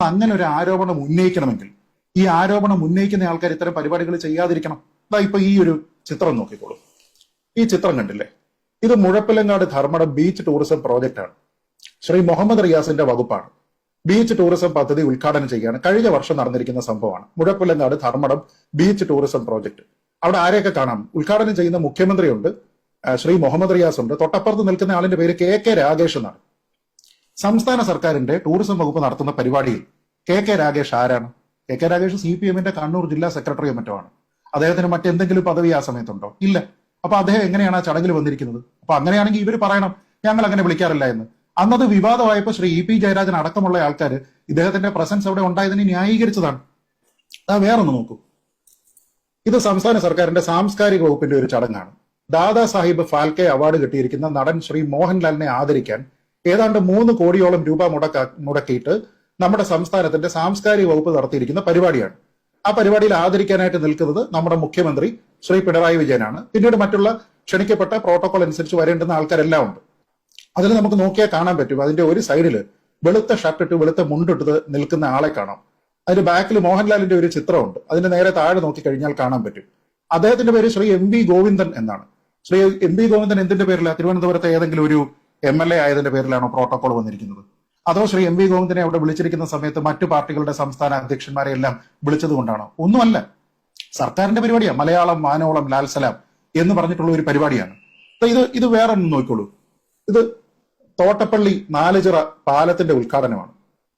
അങ്ങനെ ഒരു ആരോപണം ഉന്നയിക്കണമെങ്കിൽ ഈ ആരോപണം ഉന്നയിക്കുന്ന ആൾക്കാർ ഇത്തരം പരിപാടികൾ ചെയ്യാതിരിക്കണം. അതാ ഇപ്പൊ ഈ ഒരു ചിത്രം നോക്കിക്കോളൂ. ഈ ചിത്രം കണ്ടില്ലേ? ഇത് Muzhappilangad Dharmadam beach tourism project ആണ്. ശ്രീ മുഹമ്മദ് റിയാസിന്റെ വകുപ്പാണ്. ബീച്ച് ടൂറിസം പദ്ധതി ഉദ്ഘാടനം ചെയ്യാണ്. കഴിഞ്ഞ വർഷം നടന്നിരിക്കുന്ന സംഭവമാണ്. Muzhappilangad Dharmadam beach tourism project. അവിടെ ആരെയൊക്കെ കാണാം? ഉദ്ഘാടനം ചെയ്യുന്ന മുഖ്യമന്ത്രിയുണ്ട്, ശ്രീ മുഹമ്മദ് റിയാസ് ഉണ്ട്, തൊട്ടപ്പുറത്ത് നിൽക്കുന്ന ആളിന്റെ പേര് കെ രാഗേഷ് എന്നാണ്. സംസ്ഥാന സർക്കാരിന്റെ ടൂറിസം വകുപ്പ് നടത്തുന്ന പരിപാടിയിൽ കെ രാഗേഷ് ആരാണ്? കെ രാഗേഷ് CPM-ന്റെ കണ്ണൂർ ജില്ലാ സെക്രട്ടറിയോ മറ്റോ ആണ്. അദ്ദേഹത്തിന് മറ്റെന്തെങ്കിലും പദവി ആ സമയത്തുണ്ടോ? ഇല്ല. അപ്പൊ അദ്ദേഹം എങ്ങനെയാണ് ആ ചടങ്ങിൽ വന്നിരിക്കുന്നത്? അപ്പൊ അങ്ങനെയാണെങ്കിൽ ഇവർ പറയണം ഞങ്ങൾ അങ്ങനെ വിളിക്കാറില്ല എന്ന്. അന്നത് വിവാദമായപ്പോൾ ശ്രീ EP ജയരാജൻ അടക്കമുള്ള ആൾക്കാർ ഇദ്ദേഹത്തിന്റെ പ്രസൻസ് അവിടെ ഉണ്ടായതിനെ ന്യായീകരിച്ചതാണ്. വേറൊന്ന് നോക്കൂ. ഇത് സംസ്ഥാന സർക്കാരിന്റെ സാംസ്കാരിക വകുപ്പിന്റെ ഒരു ചടങ്ങാണ്. ദാദാ സാഹിബ് ഫാൽക്കെ അവാർഡ് കിട്ടിയിരിക്കുന്ന നടൻ ശ്രീ മോഹൻലാലിനെ ആദരിക്കാൻ ഏതാണ്ട് 3 കോടിയോളം രൂപ മുടക്കിയിട്ട് നമ്മുടെ സംസ്ഥാനത്തിന്റെ സാംസ്കാരിക വകുപ്പ് നടത്തിയിരിക്കുന്ന പരിപാടിയാണ്. ആ പരിപാടിയിൽ ആദരിക്കാനായിട്ട് നിൽക്കുന്നത് നമ്മുടെ മുഖ്യമന്ത്രി ശ്രീ പിണറായി വിജയനാണ്. പിന്നീട് മറ്റുള്ള ക്ഷണിക്കപ്പെട്ട പ്രോട്ടോകോൾ അനുസരിച്ച് വരേണ്ടുന്ന ആൾക്കാരെല്ലാം ഉണ്ട്. അതിൽ നമുക്ക് നോക്കിയാൽ കാണാൻ പറ്റും. അതിന്റെ ഒരു സൈഡിൽ വെളുത്ത ഷർട്ടിട്ട് വെളുത്ത മുണ്ടിട്ട് നിൽക്കുന്ന ആളെ കാണാം. അതിന്റെ ബാക്കിൽ മോഹൻലാലിന്റെ ഒരു ചിത്രമുണ്ട്. അതിന്റെ നേരെ താഴെ നോക്കിക്കഴിഞ്ഞാൽ കാണാൻ പറ്റും. അദ്ദേഹത്തിന്റെ പേര് ശ്രീ MV ഗോവിന്ദൻ എന്നാണ്. ശ്രീ MV ഗോവിന്ദൻ എന്തിന്റെ പേരിലാണ്? തിരുവനന്തപുരത്തെ ഏതെങ്കിലും ഒരു MLA ആയതിന്റെ പേരിലാണോ പ്രോട്ടോകോൾ വന്നിരിക്കുന്നത്? അതോ ശ്രീ MV ഗോവിന്ദനെ അവിടെ വിളിച്ചിരിക്കുന്ന സമയത്ത് മറ്റു പാർട്ടികളുടെ സംസ്ഥാന അധ്യക്ഷന്മാരെ എല്ലാം വിളിച്ചത് കൊണ്ടാണോ? ഒന്നുമല്ല. സർക്കാരിന്റെ പരിപാടിയാണ്. മലയാളം മാനോളം ലാൽസലാം എന്ന് പറഞ്ഞിട്ടുള്ള ഒരു പരിപാടിയാണ്. ഇത് വേറെ ഒന്ന് നോക്കിക്കോളൂ. ഇത് തോട്ടപ്പള്ളി നാലുചിറ പാലത്തിന്റെ ഉദ്ഘാടനമാണ്.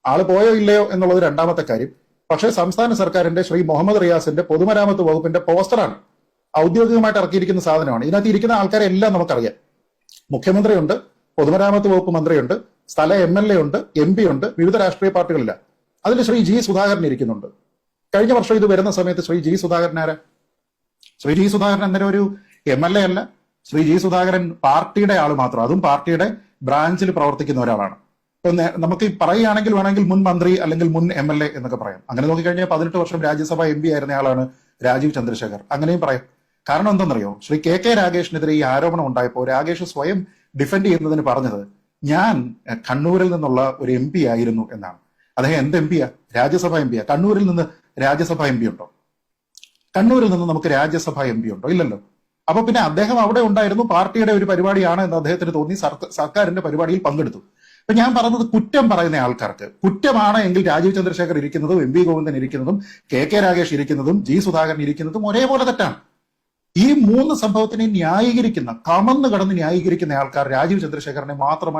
ആള് പോയോ ഇല്ലയോ എന്നുള്ളത് രണ്ടാമത്തെ കാര്യം. പക്ഷേ സംസ്ഥാന സർക്കാരിന്റെ ശ്രീ മുഹമ്മദ് റിയാസിന്റെ പൊതുമരാമത്ത് വകുപ്പിന്റെ പോസ്റ്ററാണ്. ഔദ്യോഗികമായിട്ട് ഇറക്കിയിരിക്കുന്ന സാധനമാണ്. ഇതിനകത്ത് ഇരിക്കുന്ന ആൾക്കാരെ എല്ലാം നമുക്കറിയാം. മുഖ്യമന്ത്രിയുണ്ട്, പൊതുമരാമത്ത് വകുപ്പ് മന്ത്രിയുണ്ട്, സ്ഥല MLA ഉണ്ട്, MP ഉണ്ട്, വിവിധ രാഷ്ട്രീയ പാർട്ടികളില്ല. അതിൽ ശ്രീ G സുധാകരൻ ഇരിക്കുന്നുണ്ട്. കഴിഞ്ഞ വർഷം ഇത് വരുന്ന സമയത്ത് ശ്രീ G സുധാകരൻ ആരാ? ശ്രീ G സുധാകരൻ അന്നേരം ഒരു MLA അല്ല. ശ്രീ G സുധാകരൻ പാർട്ടിയുടെ ആള് മാത്രം, അതും പാർട്ടിയുടെ ബ്രാഞ്ചിൽ പ്രവർത്തിക്കുന്ന ഒരാളാണ്. ഇപ്പൊ നമുക്ക് പറയുകയാണെങ്കിൽ വേണമെങ്കിൽ മുൻ മന്ത്രി അല്ലെങ്കിൽ മുൻ MLA എന്നൊക്കെ പറയാം. അങ്ങനെ നോക്കിക്കഴിഞ്ഞാൽ 18 വർഷം രാജ്യസഭ MP ആയിരുന്ന ആളാണ് രാജീവ് ചന്ദ്രശേഖർ. അങ്ങനെയും പറയാം. കാരണം എന്താണെന്നറിയോ? ശ്രീ കെ രാഗേഷിനെതിരെ ഈ ആരോപണം ഉണ്ടായപ്പോൾ രാഗേഷ് സ്വയം ഡിഫെൻഡ് ചെയ്യുന്നതിന് പറഞ്ഞത് ഞാൻ കണ്ണൂരിൽ നിന്നുള്ള ഒരു MP ആയിരുന്നു എന്നാണ്. അദ്ദേഹം എന്ത് MP-യാ? രാജ്യസഭ MP-യാ. കണ്ണൂരിൽ നിന്ന് രാജ്യസഭ MP ഉണ്ടോ? കണ്ണൂരിൽ നിന്ന് നമുക്ക് രാജ്യസഭ MP ഉണ്ടോ? ഇല്ലല്ലോ. അപ്പൊ പിന്നെ അദ്ദേഹം അവിടെ ഉണ്ടായിരുന്നു, പാർട്ടിയുടെ ഒരു പരിപാടിയാണ് എന്ന് അദ്ദേഹത്തിന് തോന്നി, സർക്കാരിന്റെ പരിപാടിയിൽ പങ്കെടുത്തു. അപ്പൊ ഞാൻ പറഞ്ഞത് കുറ്റം പറയുന്ന ആൾക്കാർക്ക് കുറ്റമാണ് എങ്കിൽ രാജീവ് ചന്ദ്രശേഖർ ഇരിക്കുന്നതും MV ഗോവിന്ദൻ ഇരിക്കുന്നതും കെ രാഗേഷ് ഇരിക്കുന്നതും G സുധാകരൻ ഇരിക്കുന്നതും ഒരേപോലെ തെറ്റാണ്. ഈ 3 സംഭവത്തിനെ ന്യായീകരിക്കുന്ന, കമന്ന് കടന്ന് ന്യായീകരിക്കുന്ന ആൾക്കാർ രാജീവ് ചന്ദ്രശേഖരനെ മാത്രമായിട്ട്